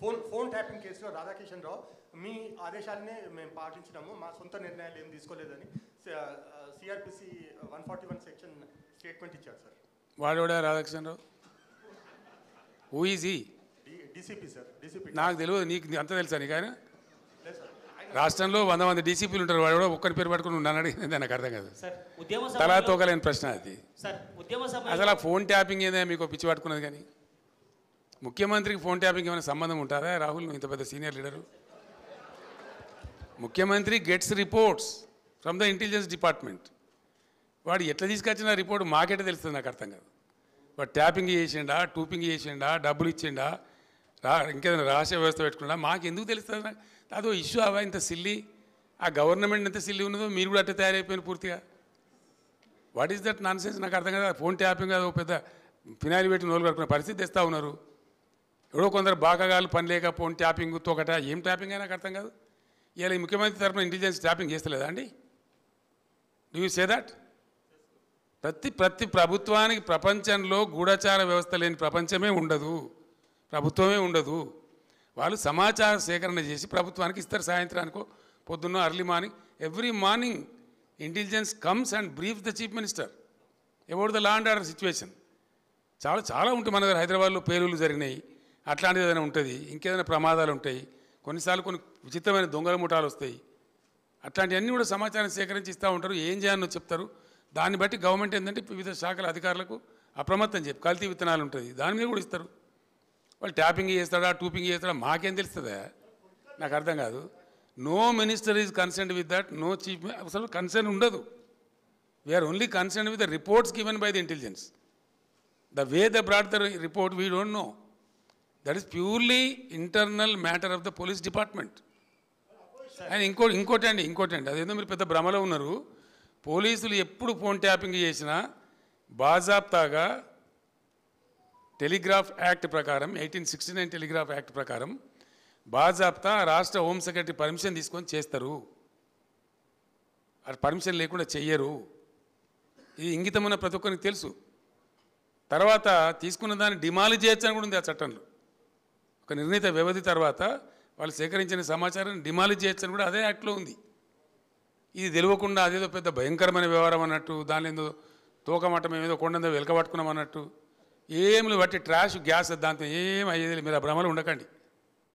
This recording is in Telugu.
ఫోన్ ట్యాపింగ్ కేసులో రాధాకిషన్ రావు మీ ఆదేశాలనే మేము పాటించినాము, మా సొంత నిర్ణయాలు ఏం తీసుకోలేదని సిఆర్పిసి 141 సెక్షన్ స్టేట్మెంట్ ఇచ్చారు సార్. వాడోడా Radhakishan Rao? Who is he? DCP sir. DCP నాకు తెలియదు, నీకు అంత తెలుసా? నీకు ఆయన లేదు సార్. రాష్ట్రంలో 100 మంది డీసీపీలు ఉంటారు, వాడు కూడా ఒక్కరి పేరు పట్టుకుని ఉన్నాను అడిగింది, నాకు అర్థం కాదు. తలా తోకలేని ప్రశ్న అది. అసలు ఆ ఫోన్ ట్యాపింగ్ ఏదైనా మీకు పిచ్చి పట్టుకున్నది? కానీ ముఖ్యమంత్రికి ఫోన్ ట్యాపింగ్ ఏమైనా సంబంధం ఉంటుందా? రాహుల్, నువ్వు ఇంత పెద్ద సీనియర్ లీడరు. ముఖ్యమంత్రి gets reports from the intelligence department. వాడు ఎట్లా తీసుకొచ్చిన రిపోర్ట్ మాకెట్టే తెలుస్తుంది, నాకు అర్థం కాదు. వాడు ట్యాపింగ్ చేసిండా, టూపింగ్ చేసిండా, డబ్బులు ఇచ్చిండా, ఇంకేదైనా రహస్య వ్యవస్థ పెట్టుకున్నా మాకు ఎందుకు తెలుస్తుంది? నాకు అదో ఇష్యూ అవా ఇంత సిల్లీ. ఆ గవర్నమెంట్ ఎంత సిల్లీ ఉన్నదో మీరు కూడా అట్టే తయారైపోయిన పూర్తిగా. What is that non sense? నాకు అర్థం కదా. ఫోన్ ట్యాపింగ్ అది పెద్ద ఫినాయిల్ పెట్టి నోలు కడుకునే పరిస్థితి తెస్తూ ఉన్నారు. ఎవడో కొందరు బాగాగాలు పని లేక ఫోన్ ట్యాపింగ్ తోకట ఏం ట్యాపింగ్ అయినా నాకు అర్థం కాదు. ఇలా ఈ ముఖ్యమంత్రి తరఫున ఇంటెలిజెన్స్ ట్యాపింగ్ చేస్తలేదా అండి? Do you say that? ప్రతి ప్రభుత్వానికి ప్రపంచంలో గూఢచార వ్యవస్థ లేని ప్రపంచమే ఉండదు, ప్రభుత్వమే ఉండదు. వాళ్ళు సమాచార సేకరణ చేసి ప్రభుత్వానికి ఇస్తారు. సాయంత్రానికో పొద్దున్న early morning, every morning intelligence comes and brief the chief minister about the law and order situation. చాలా ఉంటాయి మన దగ్గర. హైదరాబాద్లో పేలుళ్ళు జరిగినాయి, అట్లాంటిది ఏదైనా ఉంటుంది, ఇంకేదైనా ప్రమాదాలు ఉంటాయి, కొన్నిసార్లు కొన్ని విచిత్రమైన దొంగల ముఠాలు వస్తాయి. అట్లాంటివన్నీ కూడా సమాచారం సేకరించి ఇస్తూ ఉంటారు. ఏం చేయాలో చెప్తారు. దాన్ని బట్టి గవర్నమెంట్ ఏంటంటే వివిధ శాఖల అధికారులకు అప్రమత్తం చెప్పి కల్తీ విత్తనాలు ఉంటుంది, దాని మీద కూడా ఇస్తారు. వాళ్ళు ట్యాపింగ్ చేస్తాడా, టూపింగ్ చేస్తాడా మాకేం తెలుస్తుందా? నాకు అర్థం కాదు. No minister is concerned with that, no chief. అసలు కన్సర్న్ ఉండదు. We are only concerned with the reports given by the intelligence. The way the brought the report we don't know. That is purely internal matter of the police department. And ఇంకోటి అండి, అదేందో మీరు పెద్ద భ్రమలో ఉన్నారు. పోలీసులు ఎప్పుడు ఫోన్ ట్యాపింగ్ చేసినా బాజాప్తాగా టెలిగ్రాఫ్ యాక్ట్ ప్రకారం, 1869 టెలిగ్రాఫ్ యాక్ట్ ప్రకారం బాజాప్తా రాష్ట్ర హోమ్ సెక్రటరీ పర్మిషన్ తీసుకొని చేస్తారు. అది పర్మిషన్ లేకుండా చెయ్యరు. ఇది ఇంగితమైన ప్రతి ఒక్కరికి తెలుసు. తర్వాత తీసుకున్న దాన్ని డిమాలిజ్ చేయొచ్చని కూడా ఉంది ఆ చట్టంలో. ఒక నిర్ణీత వ్యవధి తర్వాత వాళ్ళు సేకరించిన సమాచారాన్ని డిమాలిజ్ చేయొచ్చని కూడా అదే యాక్ట్లో ఉంది. ఇది తెలియకుండా అదేదో పెద్ద భయంకరమైన వ్యవహారం అన్నట్టు, దానిలో ఏదో తోకమట్టం ఏదో కొండందో వెలకబట్టుకున్నాం అన్నట్టు, ఏమి బట్టి ట్రాష్ గ్యాస్ దాంతో ఏం అయ్యేది. మీరు ఆ భ్రమలో ఉండకండి.